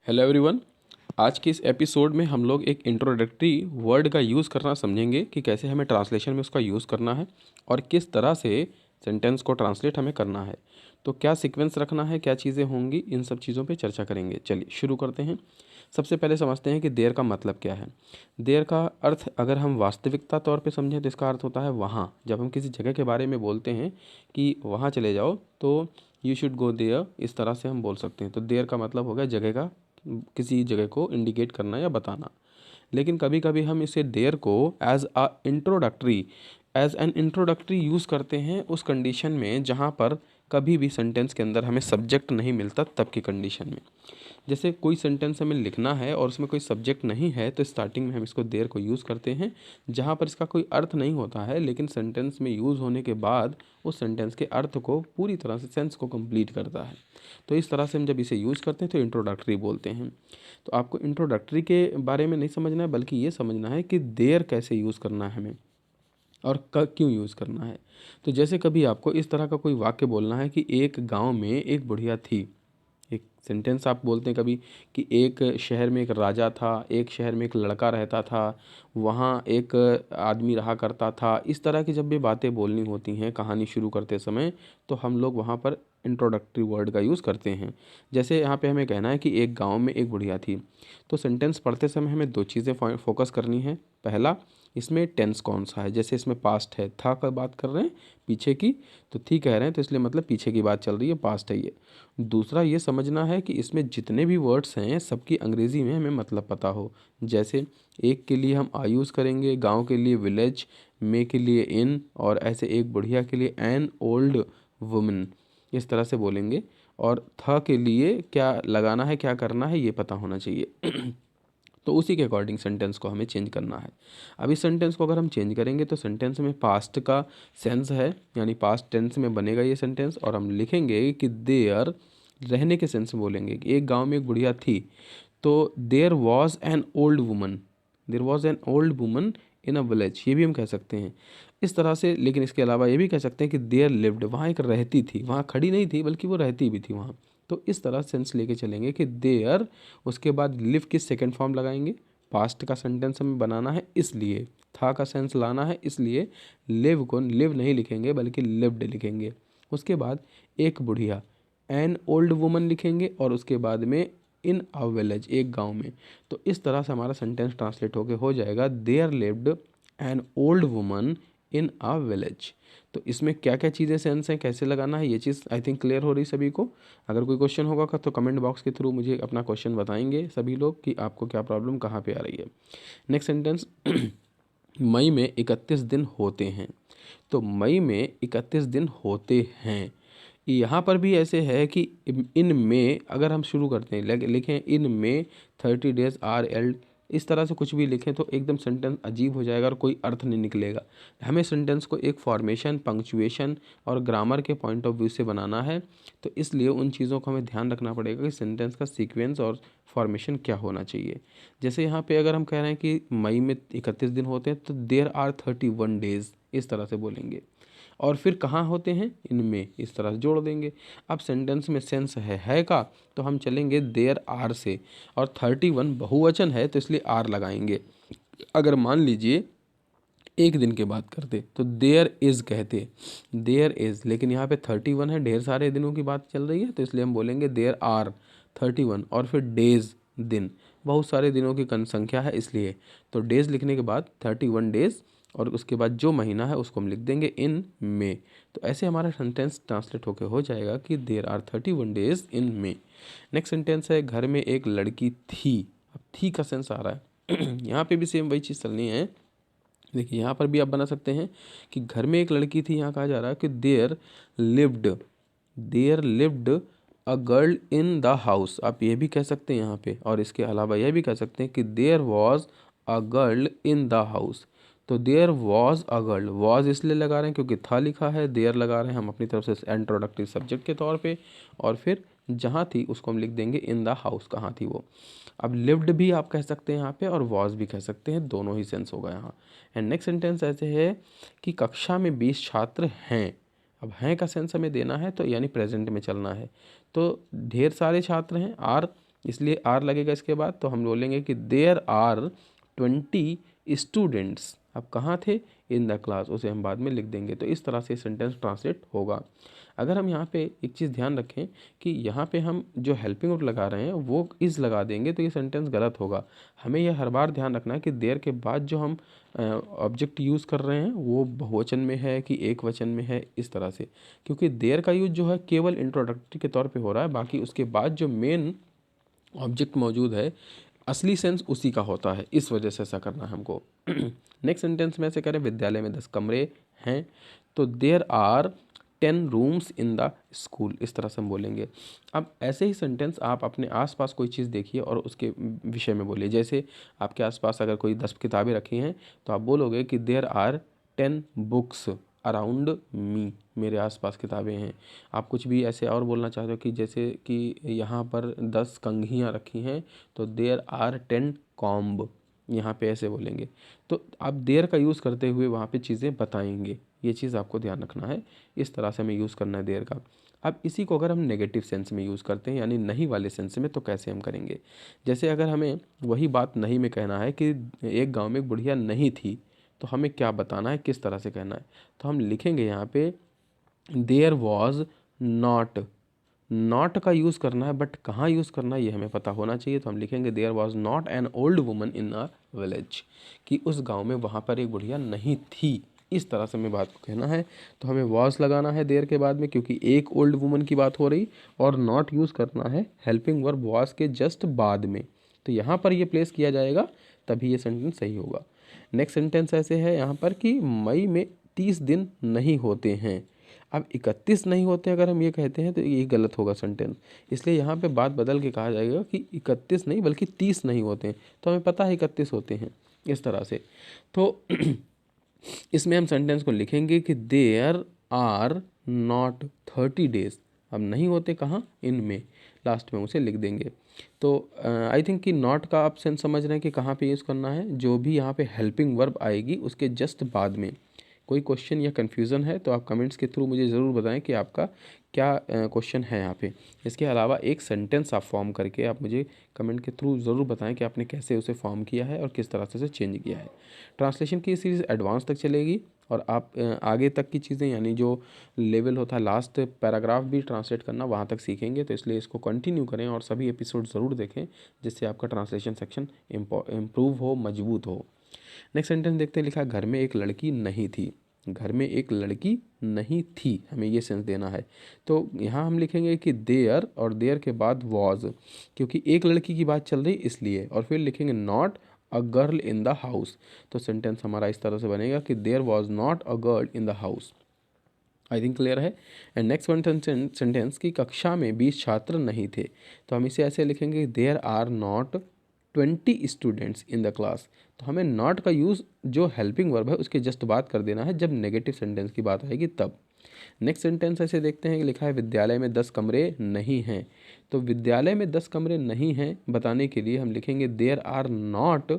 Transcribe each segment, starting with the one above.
Hello everyone. आज के इस एपिसोड में हम लोग एक इंट्रोडक्टरी वर्ड का यूज़ करना समझेंगे कि कैसे हमें ट्रांसलेशन में उसका यूज़ करना है और किस तरह से सेंटेंस को ट्रांसलेट हमें करना है। तो क्या सीक्वेंस रखना है, क्या चीज़ें होंगी, इन सब चीज़ों पे चर्चा करेंगे। चलिए शुरू करते हैं। सबसे पहले समझते हैं कि देयर का मतलब क्या है। देयर का अर्थ अगर हम वास्तविकता तौर पे समझें तो इसका अर्थ होता है वहाँ। जब हम किसी जगह के बारे में बोलते हैं कि वहाँ चले जाओ तो यू शुड गो देयर, इस तरह से हम बोल सकते हैं। तो देयर का मतलब हो गया जगह का, किसी जगह को इंडिकेट करना या बताना। लेकिन कभी कभी हम इसे देयर को एज एन इंट्रोडक्टरी यूज़ करते हैं उस कंडीशन में जहाँ पर कभी भी सेंटेंस के अंदर हमें सब्जेक्ट नहीं मिलता, तब की कंडीशन में। जैसे कोई सेंटेंस हमें लिखना है और उसमें कोई सब्जेक्ट नहीं है तो स्टार्टिंग में हम इसको देयर को यूज़ करते हैं, जहाँ पर इसका कोई अर्थ नहीं होता है, लेकिन सेंटेंस में यूज़ होने के बाद उस सेंटेंस के अर्थ को पूरी तरह से, सेंस को कंप्लीट करता है। तो इस तरह से हम जब इसे यूज़ करते हैं तो इंट्रोडक्टरी बोलते हैं। तो आपको इंट्रोडक्टरी के बारे में नहीं समझना है, बल्कि ये समझना है कि देयर कैसे यूज़ करना है हमें और क्यों यूज़ करना है। तो जैसे कभी आपको इस तरह का कोई वाक्य बोलना है कि एक गांव में एक बुढ़िया थी। एक सेंटेंस आप बोलते हैं कभी कि एक शहर में एक राजा था, एक शहर में एक लड़का रहता था, वहाँ एक आदमी रहा करता था। इस तरह की जब भी बातें बोलनी होती हैं कहानी शुरू करते समय, तो हम लोग वहाँ पर इंट्रोडक्टरी वर्ड का यूज़ करते हैं। जैसे यहाँ पे हमें कहना है कि एक गांव में एक बुढ़िया थी, तो सेंटेंस पढ़ते समय हमें दो चीज़ें फोकस करनी है। पहला, इसमें टेंस कौन सा है। जैसे इसमें पास्ट है, था का बात कर रहे हैं पीछे की, तो थी कह रहे हैं तो इसलिए मतलब पीछे की बात चल रही है, पास्ट है ये। दूसरा ये समझना है कि इसमें जितने भी वर्ड्स हैं सबकी अंग्रेज़ी में हमें मतलब पता हो। जैसे एक के लिए हम आ यूज़ करेंगे, गांव के लिए विलेज, में के लिए इन, और ऐसे एक बुढ़िया के लिए एन ओल्ड वुमन, इस तरह से बोलेंगे। और था के लिए क्या लगाना है, क्या करना है, ये पता होना चाहिए। तो उसी के अकॉर्डिंग सेंटेंस को हमें चेंज करना है। अब इस सेंटेंस को अगर हम चेंज करेंगे तो सेंटेंस में पास्ट का सेंस है, यानी पास्ट टेंस में बनेगा ये सेंटेंस, और हम लिखेंगे कि देयर, रहने के सेंस में बोलेंगे कि एक गांव में एक बुढ़िया थी। तो there was an old woman, there was an old woman in a village, ये भी हम कह सकते हैं इस तरह से। लेकिन इसके अलावा ये भी कह सकते हैं कि देयर लिव्ड, वहाँ एक रहती थी, वहाँ खड़ी नहीं थी बल्कि वो रहती भी थी वहाँ। तो इस तरह सेंस लेके चलेंगे कि देयर, उसके बाद लिव की सेकंड फॉर्म लगाएंगे। पास्ट का सेंटेंस हमें बनाना है इसलिए, था का सेंस लाना है इसलिए लिव को लिव नहीं लिखेंगे बल्कि लिव्ड लिखेंगे। उसके बाद एक बुढ़िया, एन ओल्ड वुमन लिखेंगे, और उसके बाद में इन अ विलेज, एक गांव में। तो इस तरह से हमारा सेंटेंस ट्रांसलेट होके हो जाएगा there lived an old woman in a village. तो इसमें क्या क्या चीज़ें सेंस हैं, कैसे लगाना है, ये चीज़ आई थिंक क्लियर हो रही सभी को। अगर कोई क्वेश्चन होगा तो कमेंट बॉक्स के थ्रू मुझे अपना क्वेश्चन बताएंगे सभी लोग कि आपको क्या प्रॉब्लम कहाँ पे आ रही है। नेक्स्ट सेंटेंस, मई में 31 दिन होते हैं। तो मई में 31 दिन होते हैं, यहाँ पर भी ऐसे है कि इन में अगर हम शुरू करते हैं लिखें इन में 30 डेज आर एल्ड, इस तरह से कुछ भी लिखें तो एकदम सेंटेंस अजीब हो जाएगा और कोई अर्थ नहीं निकलेगा। हमें सेंटेंस को एक फॉर्मेशन, पंक्चुएशन और ग्रामर के पॉइंट ऑफ व्यू से बनाना है। तो इसलिए उन चीज़ों को हमें ध्यान रखना पड़ेगा कि सेंटेंस का सीक्वेंस और फॉर्मेशन क्या होना चाहिए। जैसे यहाँ पे अगर हम कह रहे हैं कि मई में 31 दिन होते हैं तो देयर आर 31 डेज, इस तरह से बोलेंगे। और फिर कहाँ होते हैं, इनमें, इस तरह से जोड़ देंगे। अब सेंटेंस में सेंस है का, तो हम चलेंगे देयर आर से, और 31 बहुवचन है तो इसलिए आर लगाएंगे। अगर मान लीजिए एक दिन की बात करते तो देयर इज़ कहते, देयर इज़, लेकिन यहाँ पे 31 है, ढेर सारे दिनों की बात चल रही है तो इसलिए हम बोलेंगे देयर आर 31, और फिर डेज, दिन, बहुत सारे दिनों की संख्या है इसलिए। तो डेज लिखने के बाद 31 डेज, और उसके बाद जो महीना है उसको हम लिख देंगे इन मे। तो ऐसे हमारा सेंटेंस ट्रांसलेट होकर हो जाएगा कि there are 31 days in May. Next sentence है घर में एक लड़की थी। अब थी का सेंस आ रहा है। यहाँ पे भी सेम वही चीज़ चलनी है। देखिए यहाँ पर भी आप बना सकते हैं कि घर में एक लड़की थी, यहाँ कहा जा रहा है कि there lived a girl in the house, आप ये भी कह सकते हैं यहाँ पे। और इसके अलावा यह भी कह सकते हैं कि there was a girl in the house. तो there was a girl, was इसलिए लगा रहे हैं क्योंकि था लिखा है, देयर लगा रहे हैं हम अपनी तरफ से इंट्रोडक्टिव सब्जेक्ट के तौर पे, और फिर जहाँ थी उसको हम लिख देंगे इन द हाउस, कहाँ थी वो। अब लिव्ड भी आप कह सकते हैं यहाँ पे, और वॉज भी कह सकते हैं, दोनों ही सेंस होगा यहाँ। एंड नेक्स्ट सेंटेंस ऐसे है कि कक्षा में 20 छात्र हैं। अब हैं का सेंस हमें देना है तो यानी प्रेजेंट में चलना है। तो ढेर सारे छात्र हैं, आर इसलिए आर लगेगा इसके बाद। तो हम बोलेंगे कि देयर आर 20 स्टूडेंट्स। अब कहाँ थे? इन द क्लास, उसे हम बाद में लिख देंगे। तो इस तरह से सेंटेंस ट्रांसलेट होगा। अगर हम यहाँ पे एक चीज़ ध्यान रखें कि यहाँ पे हम जो हेल्पिंग वर्ब लगा रहे हैं वो इज़ लगा देंगे तो ये सेंटेंस गलत होगा। हमें यह हर बार ध्यान रखना है कि देयर के बाद जो हम ऑब्जेक्ट यूज़ कर रहे हैं वो बहुवचन में है कि एक वचन में है, इस तरह से। क्योंकि देयर का यूज़ जो है केवल इंट्रोडक्टरी के तौर पे हो रहा है, बाकी उसके बाद जो मेन ऑब्जेक्ट मौजूद है असली सेंस उसी का होता है, इस वजह से ऐसा करना है हमको। नेक्स्ट सेंटेंस में ऐसे करें, विद्यालय में 10 कमरे हैं, तो there are 10 rooms in the school, इस तरह से हम बोलेंगे। अब ऐसे ही सेंटेंस आप अपने आसपास कोई चीज़ देखिए और उसके विषय में बोलिए। जैसे आपके आसपास अगर कोई 10 किताबें रखी हैं तो आप बोलोगे कि there are 10 books around me, मेरे आसपास किताबें हैं। आप कुछ भी ऐसे और बोलना चाहते हो कि जैसे कि यहाँ पर 10 कंघियाँ रखी हैं तो देयर आर 10 कॉम्ब, यहाँ पे ऐसे बोलेंगे। तो आप देयर का यूज़ करते हुए वहाँ पे चीज़ें बताएंगे, ये चीज़ आपको ध्यान रखना है। इस तरह से हमें यूज़ करना है देयर का। अब इसी को अगर हम नेगेटिव सेंस में यूज़ करते हैं यानी नहीं वाले सेंस में, तो कैसे हम करेंगे? जैसे अगर हमें वही बात नहीं में कहना है कि एक गाँव में एक बुढ़िया नहीं थी, तो हमें क्या बताना है, किस तरह से कहना है? तो हम लिखेंगे यहाँ पे देयर वॉज नॉट, नॉट का यूज़ करना है, बट कहाँ यूज़ करना है ये हमें पता होना चाहिए। तो हम लिखेंगे there was not an old woman in a village, कि उस गांव में वहाँ पर एक बुढ़िया नहीं थी, इस तरह से हमें बात को कहना है। तो हमें वॉज लगाना है देयर के बाद में क्योंकि एक ओल्ड वुमन की बात हो रही, और नॉट यूज़ करना है हेल्पिंग वर्ब वॉज के जस्ट बाद में। तो यहाँ पर ये प्लेस किया जाएगा तभी ये सेंटेंस सही होगा। नेक्स्ट सेंटेंस ऐसे है यहाँ पर कि मई में 30 दिन नहीं होते हैं। अब 31 नहीं होते अगर हम ये कहते हैं तो ये गलत होगा सेंटेंस, इसलिए यहाँ पे बात बदल के कहा जाएगा कि 31 नहीं बल्कि 30 नहीं होते हैं। तो हमें पता है 31 होते हैं, इस तरह से। तो इसमें हम सेंटेंस को लिखेंगे कि देयर आर नॉट 30 डेज। अब नहीं होते कहाँ? इनमें, लास्ट में उसे लिख देंगे। तो आई थिंक कि नॉट का आप सेंस समझ रहे हैं कि कहाँ पे यूज़ करना है। जो भी यहाँ पे हेल्पिंग वर्ब आएगी उसके जस्ट बाद में। कोई क्वेश्चन या कन्फ्यूज़न है तो आप कमेंट्स के थ्रू मुझे ज़रूर बताएं कि आपका क्या क्वेश्चन है यहाँ पे। इसके अलावा एक सेंटेंस आप फॉर्म करके आप मुझे कमेंट के थ्रू ज़रूर बताएं कि आपने कैसे उसे फॉर्म किया है और किस तरह से उसे चेंज किया है। ट्रांसलेशन की सीरीज़ एडवांस तक चलेगी और आप आगे तक की चीज़ें यानी जो लेवल होता है लास्ट पैराग्राफ भी ट्रांसलेट करना वहाँ तक सीखेंगे। तो इसलिए इसको कंटिन्यू करें और सभी एपिसोड ज़रूर देखें जिससे आपका ट्रांसलेशन सेक्शन इम्प्रूव हो, मजबूत हो। नेक्स्ट सेंटेंस देखते हैं, लिखा है घर में एक लड़की नहीं थी। घर में एक लड़की नहीं थी, हमें ये सेंस देना है। तो यहाँ हम लिखेंगे कि देयर और देयर के बाद वॉज, क्योंकि एक लड़की की बात चल रही इसलिए, और फिर लिखेंगे not a girl in the house. तो सेंटेंस हमारा इस तरह से बनेगा कि there was not a girl in the house. I think clear है। एंड नेक्स्ट वन सेंटेंस की कक्षा में 20 छात्र नहीं थे, तो हम इसे ऐसे लिखेंगे there are not 20 students in the class. तो हमें नॉट का यूज़ जो हेल्पिंग वर्ब है उसके जस्ट बात कर देना है जब नेगेटिव सेंटेंस की बात आएगी तब। नेक्स्ट सेंटेंस ऐसे देखते हैं कि लिखा है विद्यालय में 10 कमरे नहीं हैं। तो विद्यालय में 10 कमरे नहीं हैं बताने के लिए हम लिखेंगे देयर आर नॉट,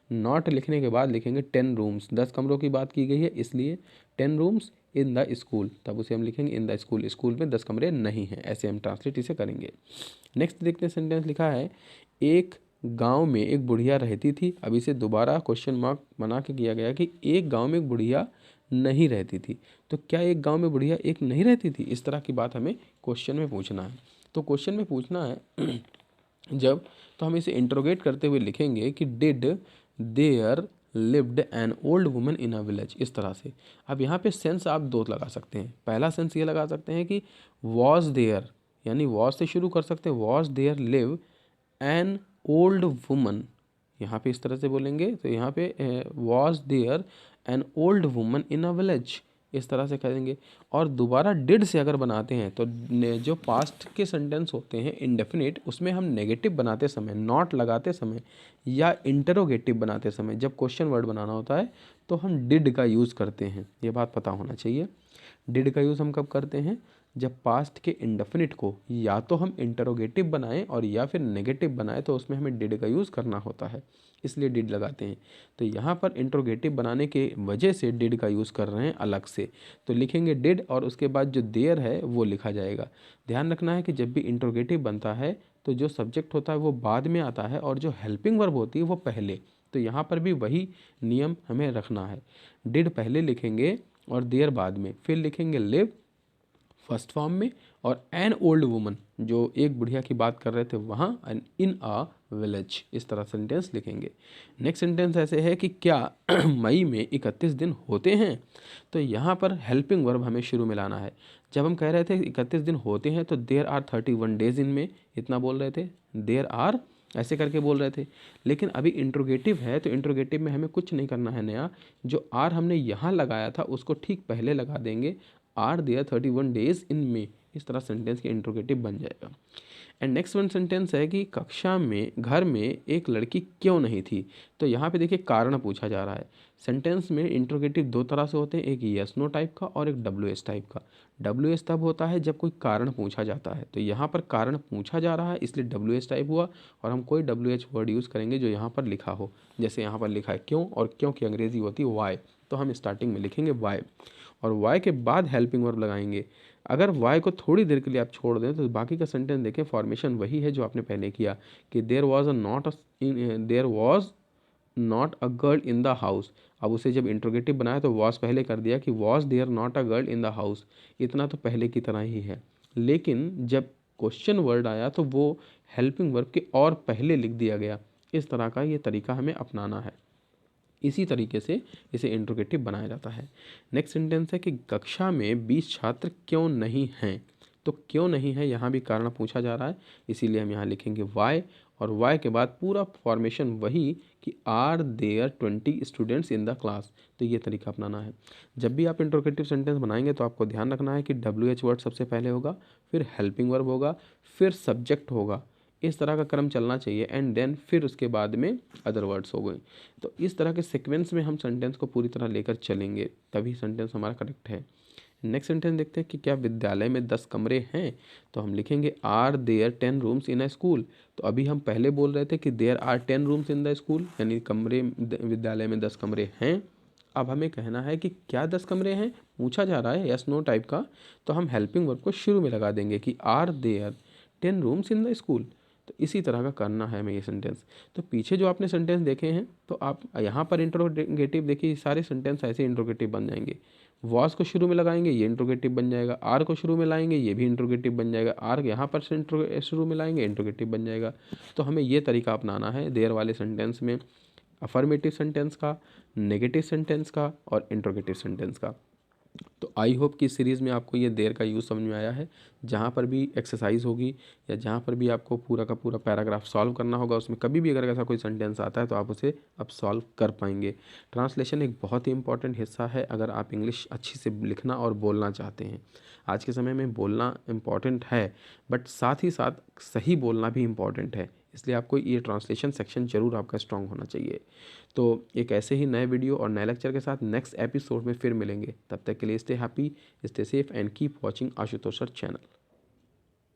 नॉट लिखने के बाद लिखेंगे 10 रूम्स, 10 कमरों की बात की गई है इसलिए 10 रूम्स इन द स्कूल, तब उसे हम लिखेंगे इन द स्कूल, स्कूल में 10 कमरे नहीं हैं, ऐसे हम ट्रांसलेट इसे करेंगे। नेक्स्ट देखते हैं सेंटेंस लिखा है एक गांव में एक बुढ़िया रहती थी। अब इसे दोबारा क्वेश्चन मार्क बना के किया गया कि एक गांव में एक बुढ़िया नहीं रहती थी। तो क्या एक गांव में बुढ़िया एक नहीं रहती थी, इस तरह की बात हमें क्वेश्चन में पूछना है। तो क्वेश्चन में पूछना है जब, तो हम इसे इंट्रोगेट करते हुए लिखेंगे कि did there lived an old woman in a village, इस तरह से। अब यहाँ पे सेंस आप दो लगा सकते हैं। पहला सेंस ये लगा सकते हैं कि वॉज देयर, यानी वॉज से शुरू कर सकते हैं, was there live an old woman, यहाँ पे इस तरह से बोलेंगे। तो यहाँ पे was there an old woman in a village, इस तरह से करेंगे। और दोबारा डिड से अगर बनाते हैं तो जो पास्ट के सेंटेंस होते हैं इंडेफिनिट, उसमें हम नेगेटिव बनाते समय, नॉट लगाते समय या इंटरोगेटिव बनाते समय, जब क्वेश्चन वर्ड बनाना होता है तो हम डिड का यूज़ करते हैं, ये बात पता होना चाहिए। डिड का यूज़ हम कब करते हैं? जब पास्ट के इंडेफिनिट को या तो हम इंटरोगेटिव बनाएं और या फिर नेगेटिव बनाएं तो उसमें हमें डिड का यूज़ करना होता है, इसलिए डिड लगाते हैं। तो यहाँ पर इंटरोगेटिव बनाने के वजह से डिड का यूज़ कर रहे हैं अलग से, तो लिखेंगे डिड और उसके बाद जो देयर है वो लिखा जाएगा। ध्यान रखना है कि जब भी इंटरोगेटिव बनता है तो जो सब्जेक्ट होता है वो बाद में आता है और जो हेल्पिंग वर्ब होती है वो पहले। तो यहाँ पर भी वही नियम हमें रखना है, डिड पहले लिखेंगे और देयर बाद में, फिर लिखेंगे लिव फर्स्ट फॉर्म में, और एन ओल्ड वुमन, जो एक बुढ़िया की बात कर रहे थे वहाँ, एंड इन अ विलेज, इस तरह सेंटेंस लिखेंगे। नेक्स्ट सेंटेंस ऐसे है कि क्या मई में 31 दिन होते हैं, तो यहाँ पर हेल्पिंग वर्ब हमें शुरू में लाना है। जब हम कह रहे थे 31 दिन होते हैं तो देयर आर 31 डेज इन में, इतना बोल रहे थे, देयर आर ऐसे करके बोल रहे थे। लेकिन अभी इंट्रोगेटिव है तो इंट्रोगेटिव में हमें कुछ नहीं करना है नया, जो आर हमने यहाँ लगाया था उसको ठीक पहले लगा देंगे, आर देयर 31 डेज इन मे, इस तरह सेंटेंस के इंट्रोगेटिव बन जाएगा। एंड नेक्स्ट वन सेंटेंस है कि कक्षा में घर में एक लड़की क्यों नहीं थी, तो यहाँ पे देखिए कारण पूछा जा रहा है। सेंटेंस में इंट्रोगेटिव दो तरह से होते हैं, एक यस नो टाइप का और एक डब्ल्यू एस टाइप का। डब्ल्यू एस तब होता है जब कोई कारण पूछा जाता है, तो यहाँ पर कारण पूछा जा रहा है इसलिए डब्ल्यू एस टाइप हुआ, और हम कोई डब्ल्यू एच वर्ड यूज़ करेंगे जो यहाँ पर लिखा हो। जैसे यहाँ पर लिखा है क्यों, और क्यों की अंग्रेजी होती है वाई, तो हम स्टार्टिंग में लिखेंगे वाई, और वाई के बाद हेल्पिंग वर्ब लगाएंगे। अगर वाई को थोड़ी देर के लिए आप छोड़ दें तो बाकी का सेंटेंस देखें, फॉर्मेशन वही है जो आपने पहले किया कि there was not a girl in the house. अब उसे जब इंट्रोगेटिव बनाया तो वॉज पहले कर दिया कि was there not a girl in the house, इतना तो पहले की तरह ही है। लेकिन जब क्वेश्चन वर्ड आया तो वो हेल्पिंग वर्ब के और पहले लिख दिया गया। इस तरह का ये तरीका हमें अपनाना है, इसी तरीके से इसे इंट्रोगेटिव बनाया जाता है। नेक्स्ट सेंटेंस है कि कक्षा में 20 छात्र क्यों नहीं हैं, तो क्यों नहीं है यहाँ भी कारण पूछा जा रहा है, इसीलिए हम यहाँ लिखेंगे वाई, और वाई के बाद पूरा फॉर्मेशन वही कि are there 20 students in the class, तो ये तरीका अपनाना है। जब भी आप इंट्रोगेटिव सेंटेंस बनाएंगे तो आपको ध्यान रखना है कि डब्ल्यू एच वर्ड सबसे पहले होगा, फिर हेल्पिंग वर्ब होगा, फिर सब्जेक्ट होगा, इस तरह का क्रम चलना चाहिए, एंड देन फिर उसके बाद में अदर वर्ड्स हो गए। तो इस तरह के सीक्वेंस में हम सेंटेंस को पूरी तरह लेकर चलेंगे, तभी सेंटेंस हमारा करेक्ट है। नेक्स्ट सेंटेंस देखते हैं कि क्या विद्यालय में 10 कमरे हैं, तो हम लिखेंगे are there 10 rooms in a school. तो अभी हम पहले बोल रहे थे कि there are 10 rooms in the school, यानी कमरे विद्यालय में 10 कमरे हैं। अब हमें कहना है कि क्या 10 कमरे हैं, पूछा जा रहा है यस नो टाइप का, तो हम हेल्पिंग वर्ब को शुरू में लगा देंगे कि are there 10 rooms in the school. तो इसी तरह का करना है हमें ये सेंटेंस। तो पीछे जो आपने सेंटेंस देखे हैं तो आप यहाँ पर इंट्रोगेटिव देखिए, सारे सेंटेंस ऐसे इंट्रोगेटिव बन जाएंगे। वॉज को शुरू में लगाएंगे ये इंट्रोगेटिव बन जाएगा, आर को शुरू में लाएंगे ये भी इंट्रोगेटिव बन जाएगा, आर यहाँ पर शुरू में लाएंगे इंट्रोगेटिव बन जाएगा। तो हमें ये तरीका अपनाना है देयर वाले सेंटेंस में, अफर्मेटिव सेंटेंस का, नेगेटिव सेंटेंस का और इंट्रोगेटिव सेंटेंस का। तो आई होप कि इस सीरीज़ में आपको ये देयर का यूज़ समझ में आया है। जहाँ पर भी एक्सरसाइज होगी या जहाँ पर भी आपको पूरा का पूरा पैराग्राफ सॉल्व करना होगा, उसमें कभी भी अगर ऐसा कोई सेंटेंस आता है तो आप उसे अब सॉल्व कर पाएंगे। ट्रांसलेशन एक बहुत ही इंपॉर्टेंट हिस्सा है अगर आप इंग्लिश अच्छी से लिखना और बोलना चाहते हैं। आज के समय में बोलना इम्पॉर्टेंट है, बट साथ ही साथ सही बोलना भी इम्पॉर्टेंट है, इसलिए आपको ये ट्रांसलेशन सेक्शन ज़रूर आपका स्ट्रांग होना चाहिए। तो एक ऐसे ही नए वीडियो और नए लेक्चर के साथ नेक्स्ट एपिसोड में फिर मिलेंगे। तब तक के लिए stay happy, stay safe and keep watching Ashutosh sir channel.